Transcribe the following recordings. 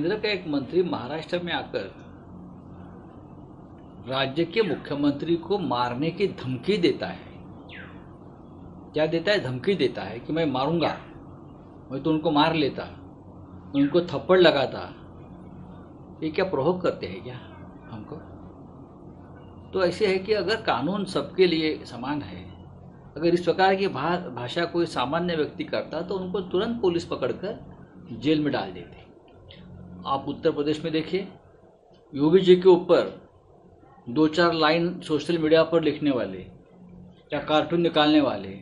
केंद्र का एक मंत्री महाराष्ट्र में आकर राज्य के मुख्यमंत्री को मारने की धमकी देता है। क्या देता है? धमकी देता है कि मैं मारूंगा, मैं तो उनको मार लेता, मैं उनको थप्पड़ लगाता। ये क्या प्रोवोक करते हैं क्या हमको? तो ऐसे है कि अगर कानून सबके लिए समान है, अगर इस प्रकार की भाषा कोई सामान्य व्यक्ति करता तो उनको तुरंत पुलिस पकड़कर जेल में डाल देती। आप उत्तर प्रदेश में देखिए, योगी जी के ऊपर 2-4 लाइन सोशल मीडिया पर लिखने वाले या कार्टून निकालने वाले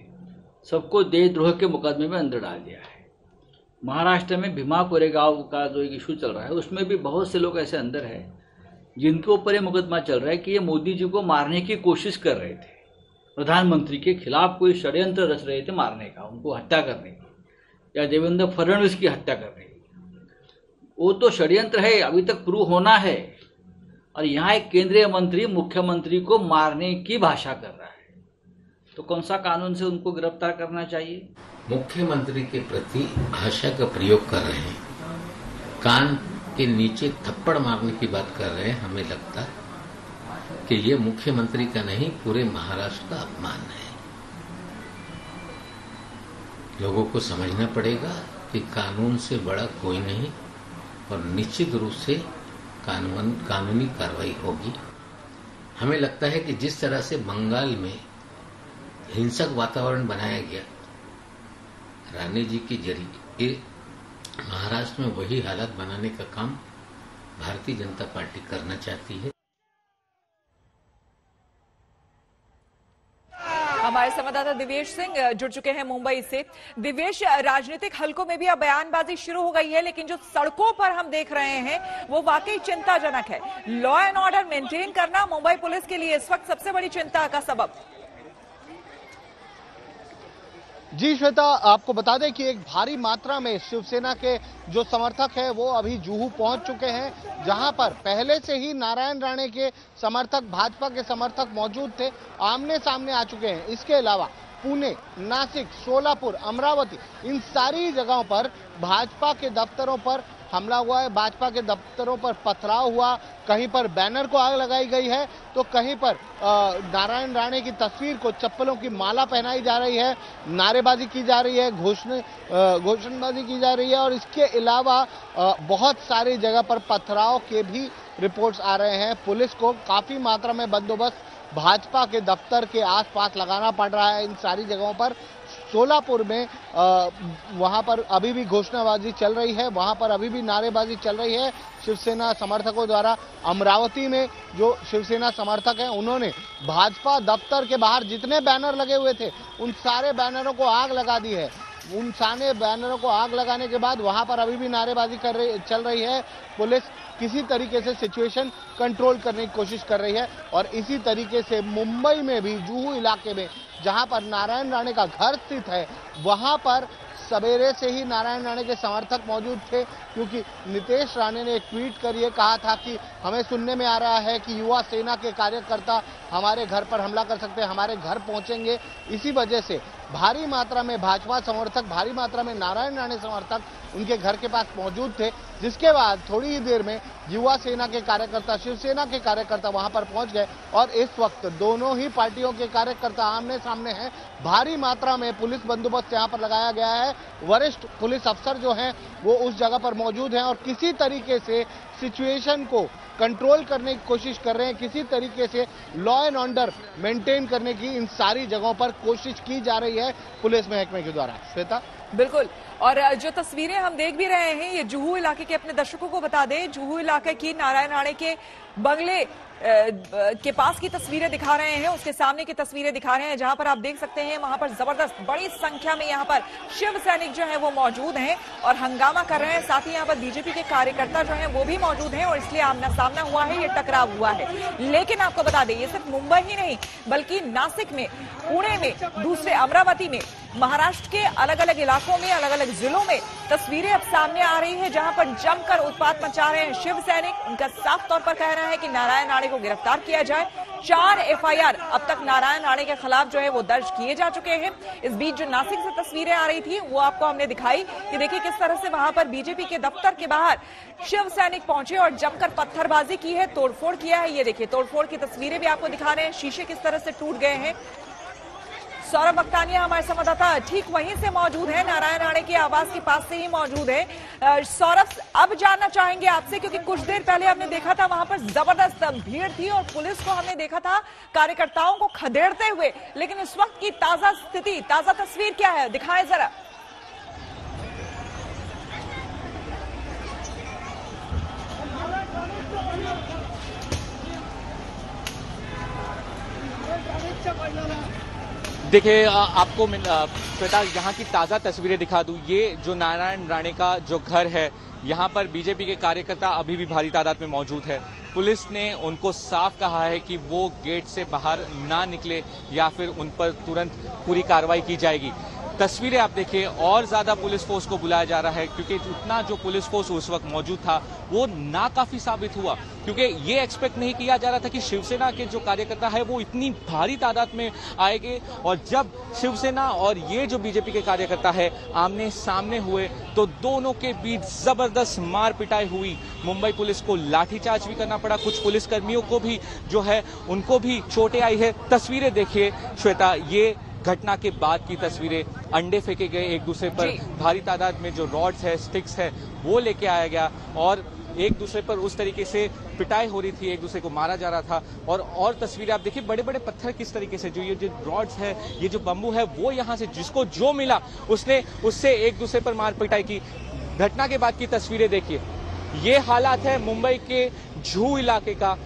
सबको देशद्रोह के मुकदमे में अंदर डाल दिया है। महाराष्ट्र में भीमा कोरेगांव का जो एक इशू चल रहा है, उसमें भी बहुत से लोग ऐसे अंदर हैं जिनके ऊपर ये मुकदमा चल रहा है कि ये मोदी जी को मारने की कोशिश कर रहे थे, प्रधानमंत्री के खिलाफ कोई षड्यंत्र रच रहे थे मारने का, उनको हत्या करने की, या देवेंद्र फडणवीस की हत्या करने की। वो तो षड्यंत्र है, अभी तक प्रूव होना है। और यहाँ एक केंद्रीय मंत्री मुख्यमंत्री को मारने की भाषा कर रहा है, तो कौन सा कानून से उनको गिरफ्तार करना चाहिए? मुख्यमंत्री के प्रति भाषा का प्रयोग कर रहे हैं, कान के नीचे थप्पड़ मारने की बात कर रहे हैं। हमें लगता कि ये मुख्यमंत्री का नहीं, पूरे महाराष्ट्र का अपमान है। लोगों को समझना पड़ेगा कि कानून से बड़ा कोई नहीं और निश्चित रूप से कानूनी कार्रवाई होगी। हमें लगता है कि जिस तरह से बंगाल में हिंसक वातावरण बनाया गया रानी जी के जरिए, महाराष्ट्र में वही हालत बनाने का काम भारतीय जनता पार्टी करना चाहती है। हमारे संवाददाता दिवेश सिंह जुड़ चुके हैं मुंबई से। दिवेश, राजनीतिक हलकों में भी अब बयानबाजी शुरू हो गई है, लेकिन जो सड़कों पर हम देख रहे हैं वो वाकई चिंताजनक है। लॉ एंड ऑर्डर मेंटेन करना मुंबई पुलिस के लिए इस वक्त सबसे बड़ी चिंता का सबब। जी श्वेता, आपको बता दें कि एक भारी मात्रा में शिवसेना के जो समर्थक हैं वो अभी जुहू पहुंच चुके हैं, जहां पर पहले से ही नारायण राणे के समर्थक, भाजपा के समर्थक मौजूद थे, आमने सामने आ चुके हैं। इसके अलावा पुणे, नासिक, सोलापुर, अमरावती, इन सारी जगहों पर भाजपा के दफ्तरों पर हमला हुआ है, भाजपा के दफ्तरों पर पथराव हुआ, कहीं पर बैनर को आग लगाई गई है तो कहीं पर नारायण राणे की तस्वीर को चप्पलों की माला पहनाई जा रही है, नारेबाजी की जा रही है, घोषणाबाजी की जा रही है और इसके अलावा बहुत सारी जगह पर पथराव के भी रिपोर्ट्स आ रहे हैं। पुलिस को काफी मात्रा में बंदोबस्त भाजपा के दफ्तर के आसपास लगाना पड़ रहा है इन सारी जगहों पर। सोलापुर में वहां पर अभी भी घोषणाबाजी चल रही है, वहां पर अभी भी नारेबाजी चल रही है शिवसेना समर्थकों द्वारा। अमरावती में जो शिवसेना समर्थक हैं उन्होंने भाजपा दफ्तर के बाहर जितने बैनर लगे हुए थे उन सारे बैनरों को आग लगा दी है। उन सारे बैनरों को आग लगाने के बाद वहां पर अभी भी नारेबाजी चल रही है। पुलिस किसी तरीके से सिचुएशन कंट्रोल करने की कोशिश कर रही है और इसी तरीके से मुंबई में भी जुहू इलाके में जहां पर नारायण राणे का घर स्थित है वहां पर सवेरे से ही नारायण राणे के समर्थक मौजूद थे, क्योंकि नीतीश राणे ने एक ट्वीट कर ये कहा था कि हमें सुनने में आ रहा है कि युवा सेना के कार्यकर्ता हमारे घर पर हमला कर सकते हैं, हमारे घर पहुंचेंगे। इसी वजह से भारी मात्रा में भाजपा समर्थक, भारी मात्रा में नारायण राणे समर्थक उनके घर के पास मौजूद थे, जिसके बाद थोड़ी ही देर में युवा सेना के कार्यकर्ता, शिवसेना के कार्यकर्ता वहां पर पहुंच गए और इस वक्त दोनों ही पार्टियों के कार्यकर्ता आमने सामने हैं। भारी मात्रा में पुलिस बंदोबस्त यहां पर लगाया गया है। वरिष्ठ पुलिस अफसर जो हैं वो उस जगह पर मौजूद हैं और किसी तरीके से सिचुएशन को कंट्रोल करने की कोशिश कर रहे हैं, किसी तरीके से लॉ एंड ऑर्डर मेंटेन करने की इन सारी जगहों पर कोशिश की जा रही है पुलिस महकमे के द्वारा। श्वेता, बिल्कुल। और जो तस्वीरें हम देख भी रहे हैं, ये जुहू इलाके के, अपने दर्शकों को बता दें, जुहू इलाके की नारायण राणे के बंगले के पास की तस्वीरें दिखा रहे हैं, उसके सामने की तस्वीरें दिखा रहे हैं, जहां पर आप देख सकते हैं वहां पर जबरदस्त बड़ी संख्या में यहां पर शिव सैनिक जो हैं वो मौजूद हैं और हंगामा कर रहे हैं। साथ ही यहां पर बीजेपी के कार्यकर्ता जो हैं वो भी मौजूद हैं और इसलिए आमना सामना हुआ है, ये टकराव हुआ है। लेकिन आपको बता दें, ये सिर्फ मुंबई ही नहीं बल्कि नासिक में, पुणे में, दूसरे अमरावती में, महाराष्ट्र के अलग अलग इलाकों में, अलग अलग जिलों में तस्वीरें अब सामने आ रही है जहां पर जमकर उत्पात मचा रहे हैं शिव सैनिक। उनका साफ तौर पर कहना है कि नारायण राणे राणे को गिरफ्तार किया जाए। 4 FIR अब तक नारायण राणे के खिलाफ जो है वो दर्ज किए जा चुके हैं। इस बीच जो नासिक से तस्वीरें आ रही थी वो आपको हमने दिखाई कि देखिए किस तरह से वहां पर बीजेपी के दफ्तर के बाहर शिव सैनिक पहुंचे और जमकर पत्थरबाजी की है, तोड़फोड़ किया है। ये देखिए तोड़फोड़ की तस्वीरें भी आपको दिखा रहे हैं, शीशे किस तरह से टूट गए हैं। सौरभ वक्तानिया हमारे संवाददाता ठीक वहीं से मौजूद है, नारायण राणे के आवास के पास से ही मौजूद है। सौरभ, अब जानना चाहेंगे आपसे, क्योंकि कुछ देर पहले हमने देखा था वहां पर जबरदस्त भीड़ थी और पुलिस को हमने देखा था कार्यकर्ताओं को खदेड़ते हुए, लेकिन इस वक्त की ताजा स्थिति, ताजा तस्वीर क्या है, दिखाएं जरा। देखिए आपको श्वेता यहाँ की ताज़ा तस्वीरें दिखा दूं। ये जो नारायण राणे का जो घर है, यहाँ पर बीजेपी के कार्यकर्ता अभी भी भारी तादाद में मौजूद है। पुलिस ने उनको साफ कहा है कि वो गेट से बाहर ना निकले या फिर उन पर तुरंत पूरी कार्रवाई की जाएगी। तस्वीरें आप देखिए, और ज्यादा पुलिस फोर्स को बुलाया जा रहा है क्योंकि उतना जो पुलिस फोर्स उस वक्त मौजूद था वो नाकाफी साबित हुआ, क्योंकि ये एक्सपेक्ट नहीं किया जा रहा था कि शिवसेना के जो कार्यकर्ता है वो इतनी भारी तादाद में आएंगे। और जब शिवसेना और ये जो बीजेपी के कार्यकर्ता है आमने सामने हुए तो दोनों के बीच जबरदस्त मार पिटाई हुई। मुंबई पुलिस को लाठीचार्ज भी करना पड़ा, कुछ पुलिस कर्मियों को भी जो है उनको भी चोटें आई है। तस्वीरें देखिए श्वेता, ये घटना के बाद की तस्वीरें, अंडे फेंके गए एक दूसरे पर, भारी तादाद में जो रॉड्स है, स्टिक्स है, वो लेके आया गया और एक दूसरे पर उस तरीके से पिटाई हो रही थी, एक दूसरे को मारा जा रहा था। और तस्वीरें आप देखिए, बड़े बड़े पत्थर किस तरीके से, जो ये जो रॉड्स है, ये जो बम्बू है, वो यहाँ से जिसको जो मिला उसने उससे एक दूसरे पर मार पिटाई की। घटना के बाद की तस्वीरें देखिए, ये हालात है मुंबई के जुहू इलाके का।